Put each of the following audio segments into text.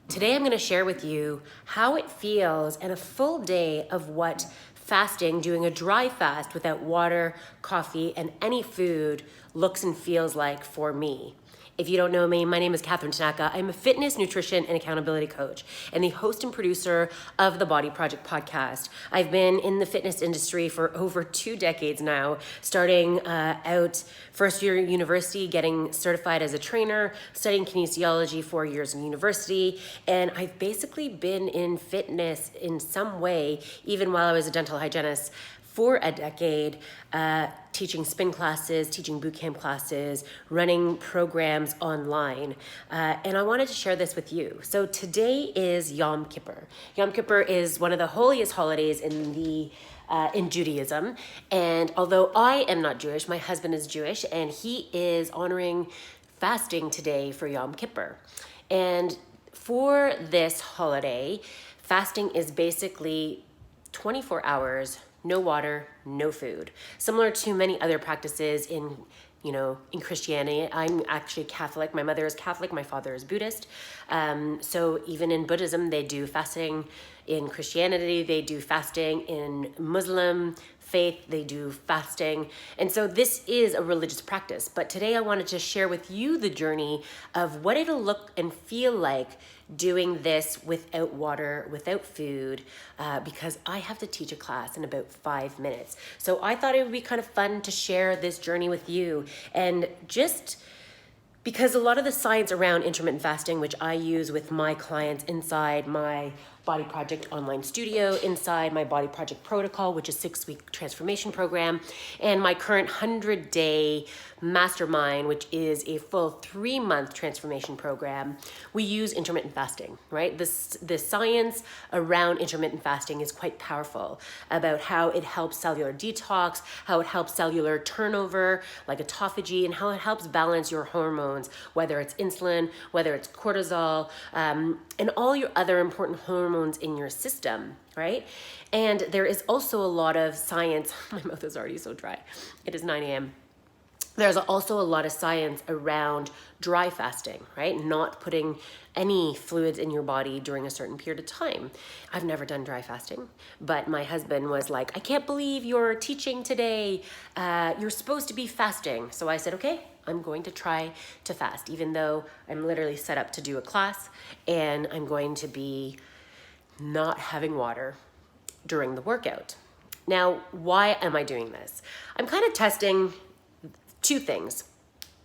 Today I'm going to share with you how it feels and a full day of what fasting, doing a dry fast without water, coffee, and any food looks and feels like for me. If you don't know me, my name is Catherine Tanaka. I'm a fitness, nutrition, and accountability coach and the host and producer of the Body Project podcast. I've been in the fitness industry for over 2 decades now, starting out first year at university, getting certified as a trainer, studying kinesiology 4 years in university, and I've basically been in fitness in some way, even while I was a dental hygienist, for a decade, teaching spin classes, teaching boot camp classes, running programs online. And I wanted to share this with you. So today is Yom Kippur. Yom Kippur is one of the holiest holidays in Judaism. And although I am not Jewish, my husband is Jewish, and he is honoring fasting today for Yom Kippur. And for this holiday, fasting is basically 24 hours, no water, no food. Similar to many other practices in Christianity. I'm actually Catholic. My mother is Catholic. My father is Buddhist. So even in Buddhism, they do fasting. In Christianity, they do fasting. In Muslim faith, they do fasting. And so this is a religious practice. But today I wanted to share with you the journey of what it'll look and feel like doing this without water, without food, because I have to teach a class in about 5 minutes. So I thought it would be kind of fun to share this journey with you. And just because a lot of the science around intermittent fasting, which I use with my clients inside my Body Project online studio, inside my Body Project protocol, which is 6-week transformation program, and my current 100-day mastermind, which is a full 3-month transformation program, we use intermittent fasting, right? The science around intermittent fasting is quite powerful about how it helps cellular detox, how it helps cellular turnover, like autophagy, and how it helps balance your hormones, whether it's insulin, whether it's cortisol, and all your other important hormones in your system, right? And there is also a lot of science. My mouth is already so dry. It is 9 a.m. There's also a lot of science around dry fasting, right? Not putting any fluids in your body during a certain period of time. I've never done dry fasting, but my husband was like, I can't believe you're teaching today. You're supposed to be fasting. So I said, okay, I'm going to try to fast, even though I'm literally set up to do a class and I'm going to be not having water during the workout. Now, why am I doing this? I'm kind of testing 2 things.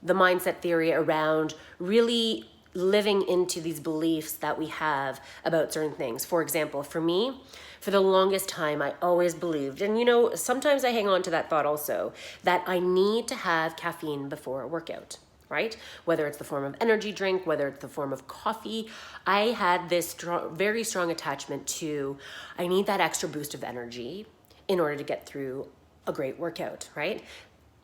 The mindset theory around really living into these beliefs that we have about certain things. For example, for me, for the longest time, I always believed, and sometimes I hang on to that thought also, that I need to have caffeine before a workout, right? Whether it's the form of energy drink, whether it's the form of coffee, I had this very strong attachment to, I need that extra boost of energy in order to get through a great workout, right?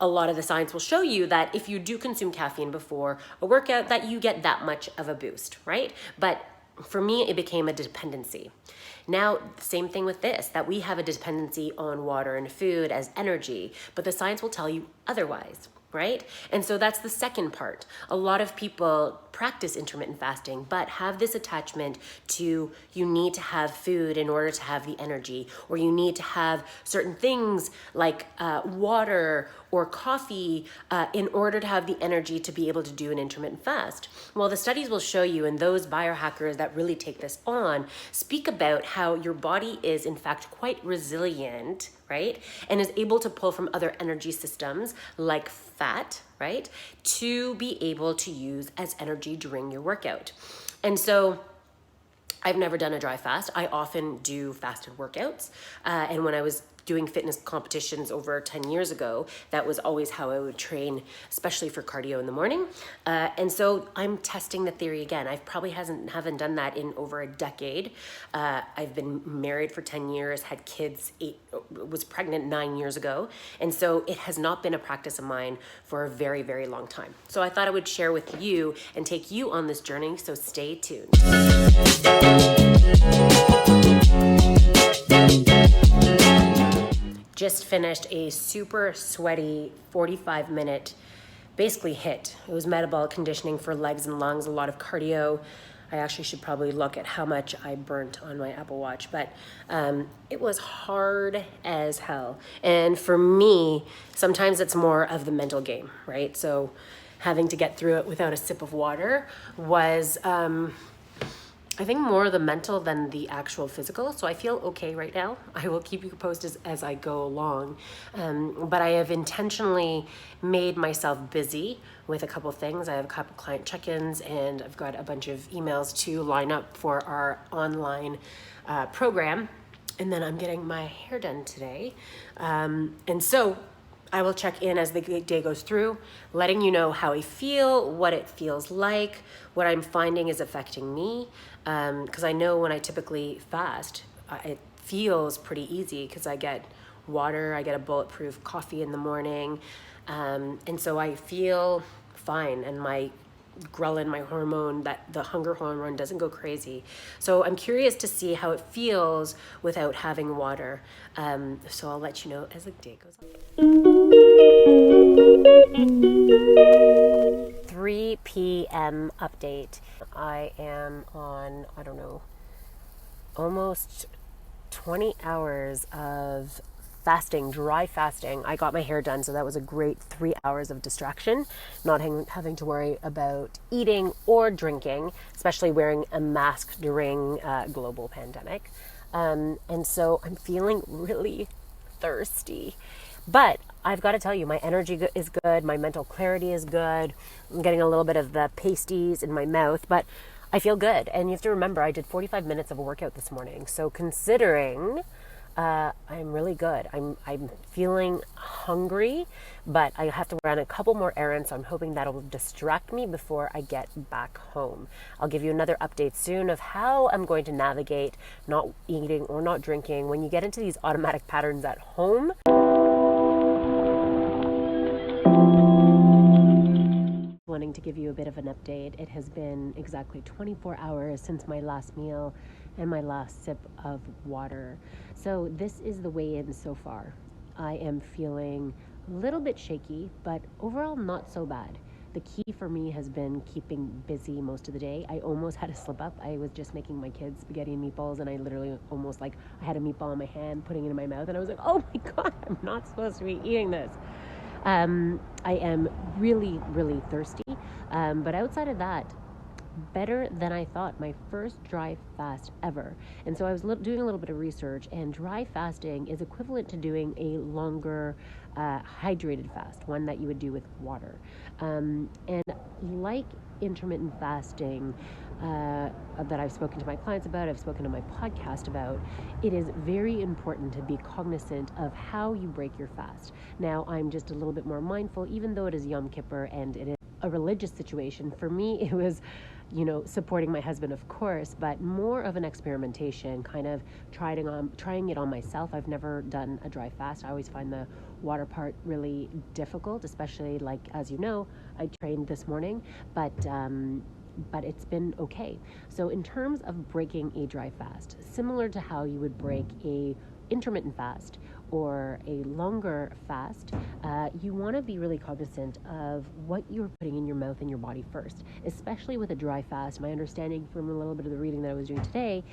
A lot of the science will show you that if you do consume caffeine before a workout, that you get that much of a boost, right? But for me, it became a dependency. Now, same thing with this, that we have a dependency on water and food as energy, but the science will tell you otherwise, right? And so that's the second part. A lot of people practice intermittent fasting, but have this attachment to you need to have food in order to have the energy, or you need to have certain things like water or coffee in order to have the energy to be able to do an intermittent fast. Well, the studies will show you, and those biohackers that really take this on speak about how your body is in fact quite resilient, right? And is able to pull from other energy systems like fat, right? To be able to use as energy during your workout. And so I've never done a dry fast. I often do fasted workouts. And when I was doing fitness competitions over 10 years ago, that was always how I would train, especially for cardio in the morning. And so I'm testing the theory again. I probably haven't done that in over a decade. I've been married for 10 years, had kids, was pregnant 9 years ago. And so it has not been a practice of mine for a very, very long time. So I thought I would share with you and take you on this journey. So stay tuned. Just finished a super sweaty 45-minute basically HIIT. It was metabolic conditioning for legs and lungs, a lot of cardio. I actually should probably look at how much I burnt on my Apple Watch, but it was hard as hell. And for me, sometimes it's more of the mental game, right? So having to get through it without a sip of water was, I think, more the mental than the actual physical. So I feel okay right now. I will keep you posted as I go along. But I have intentionally made myself busy with a couple things. I have a couple client check-ins, and I've got a bunch of emails to line up for our online program. And then I'm getting my hair done today. And so I will check in as the day goes through, letting you know how I feel, what it feels like, what I'm finding is affecting me. Because I know when I typically fast, it feels pretty easy because I get water, I get a bulletproof coffee in the morning. And so I feel fine, and my ghrelin, my hormone, that the hunger hormone, doesn't go crazy. So I'm curious to see how it feels without having water. So I'll let you know as the day goes on. 3 p.m. update. I am on, I don't know, almost 20 hours of fasting, dry fasting. I got my hair done, so that was a great 3 hours of distraction, not having to worry about eating or drinking, especially wearing a mask during a global pandemic. And so I'm feeling really thirsty. But I've got to tell you, my energy is good, my mental clarity is good. I'm getting a little bit of the pasties in my mouth, but I feel good. And you have to remember, I did 45 minutes of a workout this morning. So considering I'm really good. I'm feeling hungry, but I have to run a couple more errands, so I'm hoping that'll distract me before I get back home. I'll give you another update soon of how I'm going to navigate not eating or not drinking when you get into these automatic patterns at home. Wanting to give you a bit of an update. It has been exactly 24 hours since my last meal and my last sip of water. So this is the weigh-in so far. I am feeling a little bit shaky, but overall not so bad. The key for me has been keeping busy most of the day. I almost had a slip up. I was just making my kids spaghetti and meatballs, and I literally almost, like, I had a meatball in my hand, putting it in my mouth, and I was like, oh my God, I'm not supposed to be eating this. I am really, really thirsty. But outside of that, better than I thought. My first dry fast ever. And so I was doing a little bit of research, and dry fasting is equivalent to doing a longer hydrated fast, one that you would do with water. And like intermittent fasting that I've spoken to my clients about, I've spoken to my podcast about, it is very important to be cognizant of how you break your fast. Now, I'm just a little bit more mindful, even though it is Yom Kippur and it is a religious situation. For me, it was, supporting my husband, of course, but more of an experimentation, kind of trying it on myself. I've never done a dry fast. I always find the water part really difficult, especially, like, as you know, I trained this morning, but it's been okay. So in terms of breaking a dry fast, similar to how you would break a intermittent fast or a longer fast, you want to be really cognizant of what you're putting in your mouth and your body first, especially with a dry fast. My understanding from a little bit of the reading that I was doing today,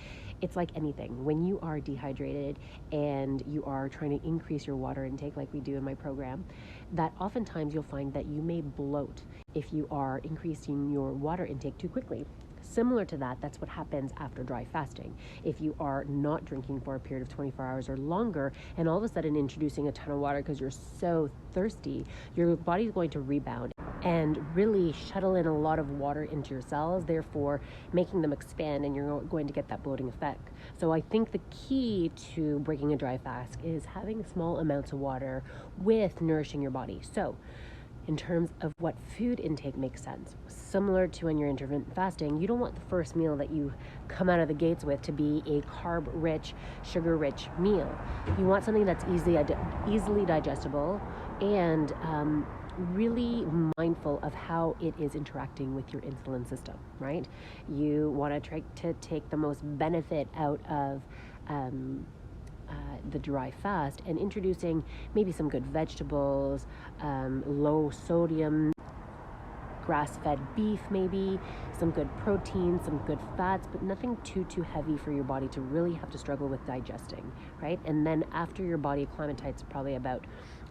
it's like anything. When you are dehydrated and you are trying to increase your water intake, like we do in my program, that oftentimes you'll find that you may bloat if you are increasing your water intake too quickly. Similar to that, that's what happens after dry fasting. If you are not drinking for a period of 24 hours or longer, and all of a sudden introducing a ton of water because you're so thirsty, your body's going to rebound and really shuttle in a lot of water into your cells, therefore making them expand, and you're going to get that bloating effect. So I think the key to breaking a dry fast is having small amounts of water with nourishing your body. So in terms of what food intake makes sense, similar to when you're intermittent fasting, you don't want the first meal that you come out of the gates with to be a carb-rich, sugar-rich meal. You want something that's easily digestible and really mindful of how it is interacting with your insulin system, right? You want to try to take the most benefit out of the dry fast, and introducing maybe some good vegetables, low sodium grass-fed beef maybe, some good protein, some good fats, but nothing too heavy for your body to really have to struggle with digesting, right? And then after your body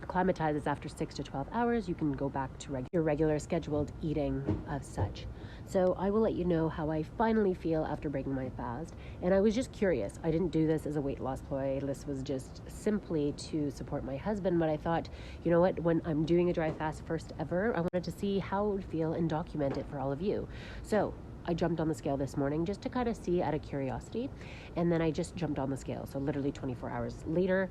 acclimatizes after 6 to 12 hours, you can go back to your regular scheduled eating of such. So I will let you know how I finally feel after breaking my fast. And I was just curious. I didn't do this as a weight loss ploy. This was just simply to support my husband. But I thought, you know what, when I'm doing a dry fast first ever, I wanted to see how it would feel and document it for all of you. So I jumped on the scale this morning just to kind of see out of curiosity. And then I just jumped on the scale. So literally 24 hours later,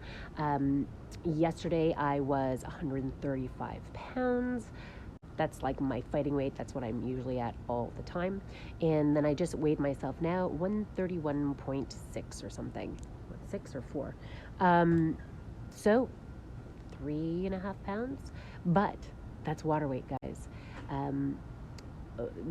yesterday I was 135 pounds. That's like my fighting weight. That's what I'm usually at all the time. And then I just weighed myself now, 131.6 or something. What, 6 or 4? So 3.5 pounds. But that's water weight, guys.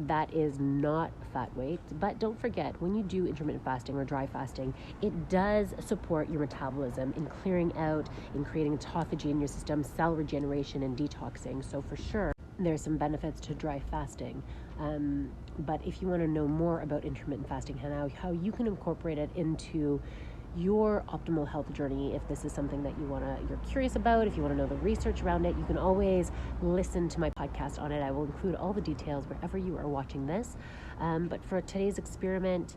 That is not fat weight. But don't forget, when you do intermittent fasting or dry fasting, it does support your metabolism in clearing out, in creating autophagy in your system, cell regeneration and detoxing. So for sure, there's some benefits to dry fasting. But if you want to know more about intermittent fasting and how you can incorporate it into your optimal health journey, if this is something that you're curious about, if you want to know the research around it, you can always listen to my podcast on it. I will include all the details wherever you are watching this. But for today's experiment,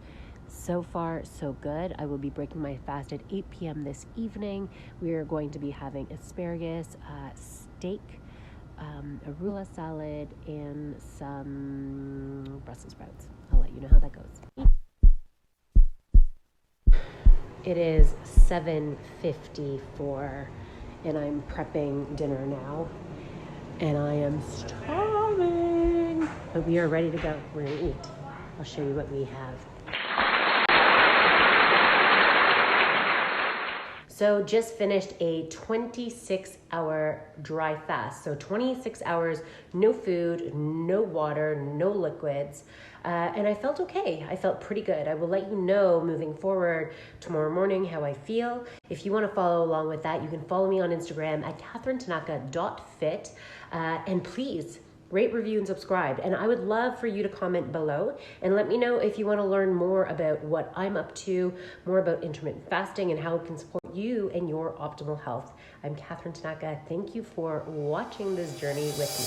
so far, so good. I will be breaking my fast at 8 p.m. this evening. We are going to be having asparagus, steak, arugula salad, and some Brussels sprouts. I'll let you know how that goes. It is 7:54 and I'm prepping dinner now, and I am starving, but we are ready to go. We're gonna eat. I'll show you what we have. So just finished a 26-hour dry fast. So 26 hours, no food, no water, no liquids. And I felt okay. I felt pretty good. I will let you know moving forward tomorrow morning how I feel. If you want to follow along with that, you can follow me on Instagram at katherinetanaka.fit. And please, rate, review, and subscribe. And I would love for you to comment below and let me know if you want to learn more about what I'm up to, more about intermittent fasting and how it can support you and your optimal health. I'm Katherine Tanaka. Thank you for watching this journey with me.